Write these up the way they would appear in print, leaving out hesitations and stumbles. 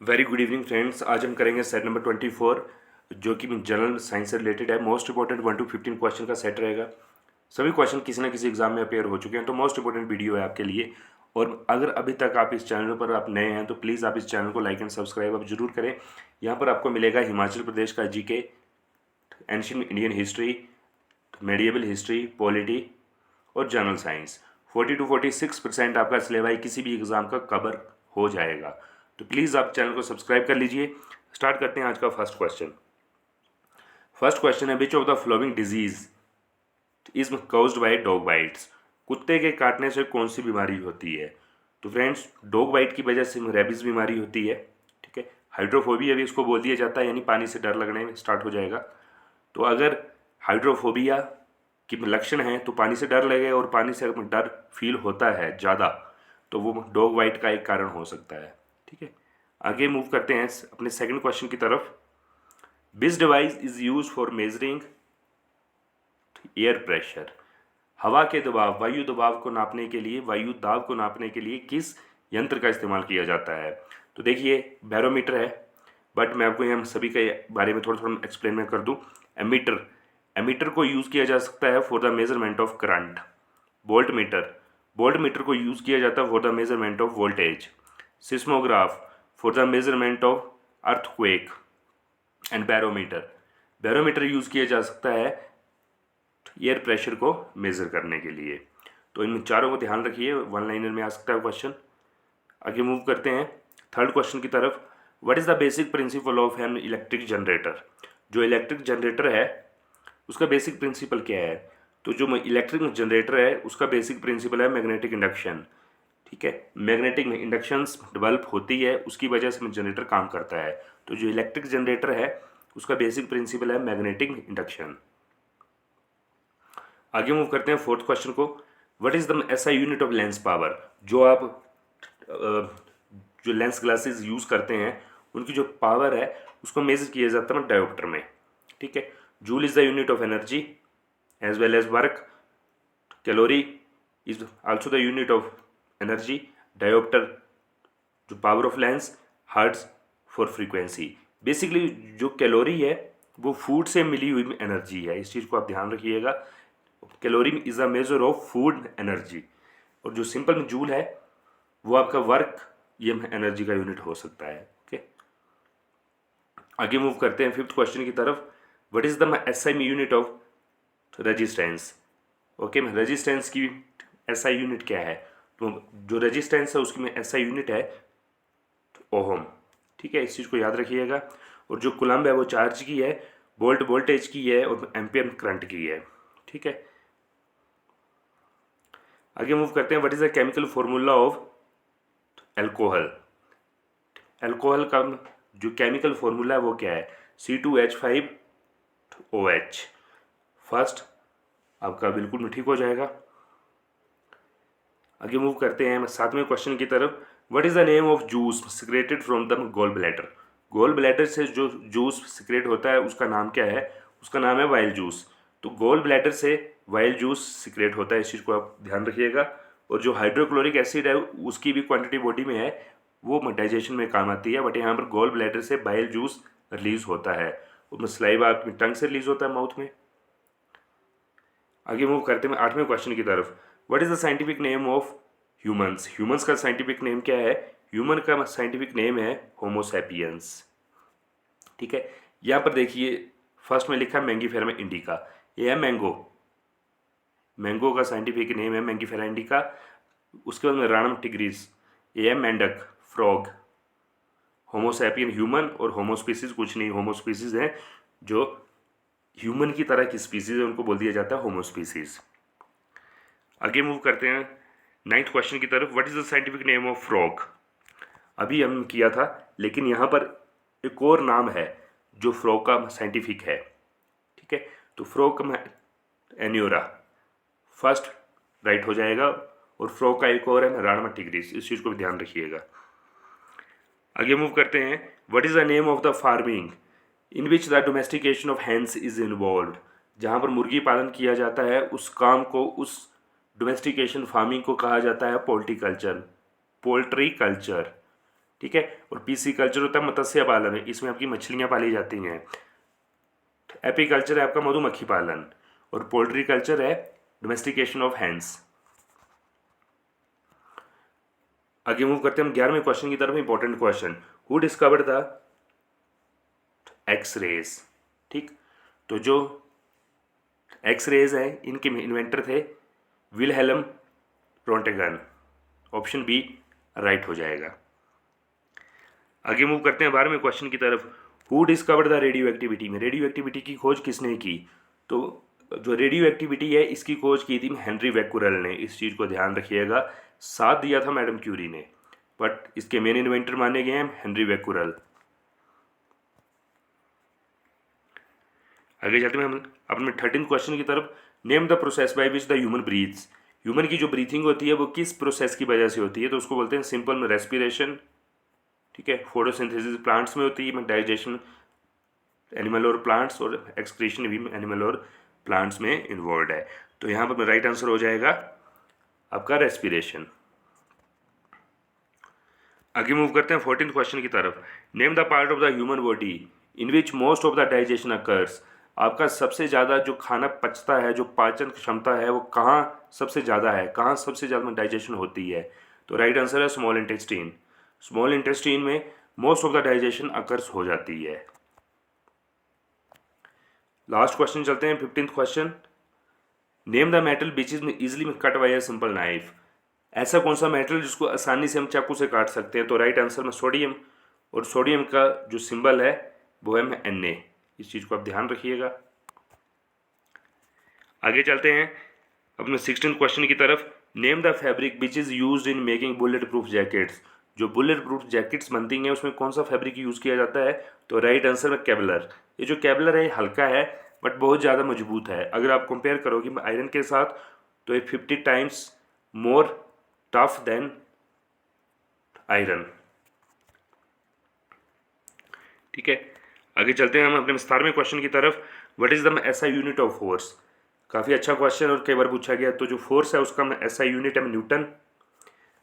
Very good evening friends. आज हम करेंगे सेट नंबर 24 जो कि जनरल साइंस से रिलेटेड है। मोस्ट इंपॉर्टेंट 1 to 15 क्वेश्चन का सेट रहेगा। सभी क्वेश्चन किसी न किसी एग्जाम में अपेयर हो चुके हैं, तो मोस्ट इंपॉर्टेंट वीडियो है आपके लिए। और अगर अभी तक आप इस चैनल पर आप नए हैं तो प्लीज़ आप इस चैनल को लाइक एंड सब्सक्राइब आप जरूर करें। यहाँ पर आपको मिलेगा हिमाचल प्रदेश का GK, ancient Indian history, medieval history, polity और जनरल साइंस। 40 to 46% आपका सिलेबस किसी भी एग्ज़ाम का कवर हो जाएगा। तो प्लीज़ आप चैनल को सब्सक्राइब कर लीजिए। स्टार्ट करते हैं आज का फर्स्ट क्वेश्चन। फर्स्ट क्वेश्चन है, which of the flowing disease is caused by dog bytes. कुत्ते के काटने से कौन सी बीमारी होती है? तो फ्रेंड्स, डॉग बाइट की वजह से रेबीज बीमारी होती है। ठीक है, हाइड्रोफोबिया भी इसको बोल दिया जाता है, यानी पानी से डर लगने में स्टार्ट हो जाएगा। तो अगर हाइड्रोफोबिया की लक्षण है तो पानी से डर लगे और पानी से डर फील होता है ज़्यादा, तो वो डॉग बाइट का एक कारण हो सकता है। ठीक है, आगे मूव करते हैं अपने सेकंड क्वेश्चन की तरफ। विच device is use for measuring air pressure. हवा के दबाव, वायु दबाव को नापने के लिए, वायु दाब को नापने के लिए किस यंत्र का इस्तेमाल किया जाता है? तो देखिए, बैरोमीटर है, बट मैं आपको यहाँ सभी के बारे में थोड़ा थोड़ा एक्सप्लेन में कर दूँ। एमीटर, एमीटर को यूज़ किया जा सकता है for the measurement of current. Volt meter, volt meter को यूज़ किया जाता है for the measurement of voltage. Seismograph for the measurement of earthquake. And barometer, barometer use किया जा सकता है एयर प्रेशर को मेज़र करने के लिए। तो इन चारों को ध्यान रखिए, वन लाइनर में आ सकता है क्वेश्चन। आगे मूव करते हैं थर्ड क्वेश्चन की तरफ। What is the basic principle of an electric generator. जो इलेक्ट्रिक जनरेटर है उसका बेसिक प्रिंसिपल क्या है? तो जो इलेक्ट्रिक जनरेटर है उसका बेसिक प्रिंसिपल है मैग्नेटिक इंडक्शन। ठीक है, मैग्नेटिक इंडक्शंस डेवलप होती है, उसकी वजह से जनरेटर काम करता है। तो जो इलेक्ट्रिक जनरेटर है उसका बेसिक प्रिंसिपल है मैग्नेटिक इंडक्शन। आगे मूव करते हैं फोर्थ क्वेश्चन को। What is the SI unit of lens power. जो आप जो लेंस ग्लासेस यूज़ करते हैं उनकी जो पावर है उसको मेजर किया जाता है डायोप्टर में। ठीक है, joule is the unit of energy as well as work. Calorie is also the unit of energy. Dioptre जो power of lens, hertz for frequency. Basically जो कैलोरी है वो फूड से मिली हुई एनर्जी है, इस चीज़ को आप ध्यान रखिएगा। Calorie is a measure of food energy. और जो सिंपल में जूल है वो आपका वर्क, ये एनर्जी का यूनिट हो सकता है। ओके, आगे मूव करते हैं फिफ्थ क्वेश्चन की तरफ। What is the SI unit of resistance. Okay, resistance की एसआई यूनिट क्या है? तो जो रेजिस्टेंस है उसकी में एसआई यूनिट है ओहम। ठीक है, इस चीज़ को याद रखिएगा। और जो कुलम्ब है वो चार्ज की है, वोल्ट वोल्टेज की है और एम्पियर करंट की है। ठीक है, आगे मूव करते हैं। What is the chemical formula of alcohol. Alcohol का जो केमिकल फॉर्मूला है वो क्या है? C2H5OH। फर्स्ट आपका बिल्कुल में ठीक हो जाएगा। आगे मूव करते हैं सातवें क्वेश्चन की तरफ। What is the name of juice secreted from the gall bladder. Gall bladder से जो जूस सिक्रेट होता है उसका नाम क्या है? उसका नाम है वाइल जूस। तो गोल ब्लैडर से वाइल जूस सिक्रेट होता है, इस चीज़ को आप ध्यान रखिएगा। और जो हाइड्रोक्लोरिक एसिड है उसकी भी क्वांटिटी बॉडी में है, वो डाइजेशन में काम आती है, बट यहाँ पर गोल ब्लैडर से बाइल जूस रिलीज होता है, उसमें सलाइवा आपकी टंग से रिलीज होता है माउथ में। आगे मूव करते हैं आठवें क्वेश्चन की तरफ। What is the scientific name of humans. Humans का साइंटिफिक नेम क्या है? ह्यूमन का साइंटिफिक नेम है होमोसैपियंस। ठीक है, यहाँ पर देखिए फर्स्ट में लिखा है मैंगीफेरा इंडिका, ये है मैंगो। मैंगो का साइंटिफिक नेम है मैंगीफेरा इंडिका। उसके बाद में राणम टिग्रिस, ये है मेंढक, फ्रॉग। होमोसैपियन ह्यूमन और होमोस्पीसीज कुछ नहीं, होमोस्पीसीज है जो ह्यूमन की तरह की स्पीसीज है, उनको बोल दिया जाता है होमोस्पीसीज। आगे मूव करते हैं नाइन्थ क्वेश्चन की तरफ। What is the scientific name of frog. अभी हम किया था, लेकिन यहाँ पर एक और नाम है जो फ्रॉग का साइंटिफिक है। ठीक है, तो फ्रॉग का एन्योरा फर्स्ट राइट हो जाएगा। और फ्रॉग का एक और है राणमा टिग्रिस, इस चीज़ को भी ध्यान रखिएगा। आगे मूव करते हैं। What is the name of the farming in which the domestication of hens is involve. जहाँ पर मुर्गी पालन किया जाता है उस काम को, उस डोमेस्टिकेशन फार्मिंग को कहा जाता है पोल्ट्री कल्चर। पोल्ट्री कल्चर, ठीक है। और पीसी कल्चर होता है मत्स्य पालन, इसमें आपकी मछलियाँ पाली जाती हैं। एपीकल्चर है आपका मधुमक्खी पालन, और पोल्ट्री कल्चर है डोमेस्टिकेशन ऑफ हैंस। आगे मूव करते हैं हम 11वें क्वेश्चन की तरफ। Important question, who discovered the X rays. ठीक, तो जो एक्स रेज है इनके इन्वेंटर थे Wilhelm Rontgen. Option B right हो जाएगा। आगे मूव करते हैं 12वें क्वेश्चन की तरफ। Who discovered the radio activity. में रेडियो एक्टिविटी की खोज किसने की? तो जो रेडियो एक्टिविटी है इसकी खोज की थी हेनरी बैक्यूरेल ने। इस चीज़ को ध्यान रखिएगा। साथ दिया था मैडम क्यूरी ने, बट इसके मेन इन्वेंटर माने गए हैं हेनरी बैक्यूरेल। आगे चलते हैं हम अपने 13th क्वेश्चन की तरफ। Name the process by which the human breathes. Human की जो ब्रीथिंग होती है वो किस प्रोसेस की वजह से होती है? तो उसको बोलते हैं सिंपल में रेस्पिरेशन, ठीक है। फोटोसिंथेसिस प्लांट्स में होती है, डाइजेशन एनिमल और प्लांट्स, और एक्सक्रीशन भी एनिमल और प्लांट्स में इन्वॉल्व है। तो यहाँ पर राइट आंसर हो जाएगा आपका रेस्पिरेशन। आगे मूव करते हैं 14th क्वेश्चन की तरफ। Name the part of the human body in which most of the digestion occurs. आपका सबसे ज़्यादा जो खाना पचता है, जो पाचन क्षमता है, वो कहाँ सबसे ज़्यादा है, कहाँ सबसे ज़्यादा डाइजेशन होती है? तो राइट आंसर है स्मॉल इंटेस्टीन। स्मॉल इंटेस्टीन में most of the digestion occurs हो जाती है। लास्ट क्वेश्चन चलते हैं 15th question. Name the metal which is easily cut by a simple knife. ऐसा कौन सा मेटल जिसको आसानी से हम चाकू से काट सकते हैं? तो राइट आंसर में सोडियम, और सोडियम का जो सिंबल है वो है Na। इस चीज़ को आप ध्यान रखिएगा। आगे चलते हैं अपने 16th क्वेश्चन की तरफ। Name the fabric which is used in making bullet proof jackets. जो बुलेट प्रूफ जैकेट्स बनती हैं उसमें कौन सा फैब्रिक यूज़ किया जाता है? तो राइट आंसर में केवलर। ये जो केवलर है हल्का है बट बहुत ज़्यादा मजबूत है। अगर आप कंपेयर करोगे आयरन के साथ तो ये 50 times more tough than iron, ठीक है। आगे चलते हैं हम अपने 17वें क्वेश्चन की तरफ। What is the SI unit of force. काफ़ी अच्छा क्वेश्चन और कई बार पूछा गया। तो जो फोर्स है उसका एसआई यूनिट है न्यूटन।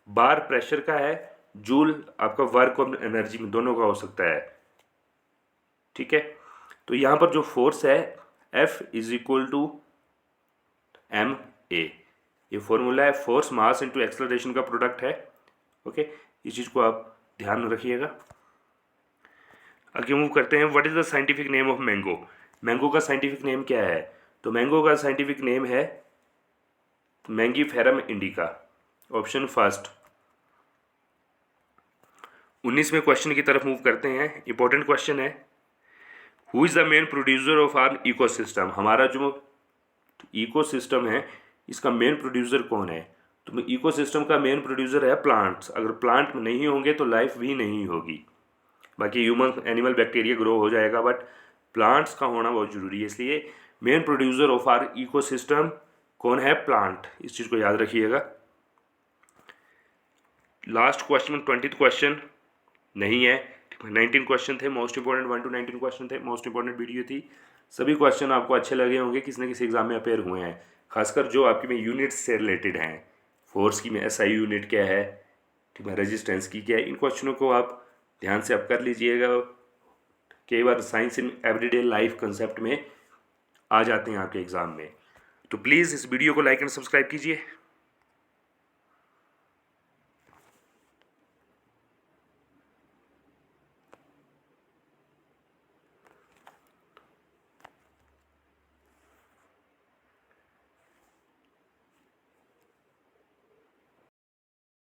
बार प्रेशर का है, जूल आपका वर्क और एनर्जी में दोनों का हो सकता है, ठीक है। तो यहाँ पर जो फोर्स है F is equal to M A. ये फॉर्मूला है, फोर्स मास इंटू एक्सेलरेशन का प्रोडक्ट है, ओके। इस चीज़ को आप ध्यान रखिएगा। आगे मूव करते हैं। What is the scientific name of mango. Mango का साइंटिफिक नेम क्या है? तो मैंगो का साइंटिफिक नेम है मैंगीफेरम इंडिका। Option first. 19वें क्वेश्चन की तरफ मूव करते हैं। इंपॉर्टेंट क्वेश्चन है, who is the main producer of our ecosystem. हमारा जो इकोसिस्टम है इसका मेन प्रोड्यूसर कौन है? तो इकोसिस्टम का मेन प्रोड्यूसर है प्लांट्स। अगर प्लांट नहीं होंगे तो लाइफ भी नहीं होगी। बाकी ह्यूमन एनिमल बैक्टीरिया ग्रो हो जाएगा, बट प्लांट्स का होना बहुत जरूरी है। इसलिए main producer of our ecosystem कौन है? प्लांट। इस चीज़ को याद रखिएगा। लास्ट क्वेश्चन 20th क्वेश्चन नहीं है, 19 क्वेश्चन थे। मोस्ट इंपॉर्टेंट 1 to 19 क्वेश्चन थे। मोस्ट इंपॉर्टेंट वीडियो थी। सभी क्वेश्चन आपको अच्छे लगे होंगे, किसी न किसी एग्जाम में अपेयर हुए हैं, खासकर जो आपके में यूनिट्स से रिलेटेड हैं। फोर्स की में एसआई यूनिट क्या है, ठीक है, रेजिस्टेंस की क्या है, इन क्वेश्चनों को आप ध्यान से आप कर लीजिएगा। कई बार science in everyday life concept में आ जाते हैं आपके एग्ज़ाम में। तो प्लीज़ इस वीडियो को लाइक एंड सब्सक्राइब कीजिए।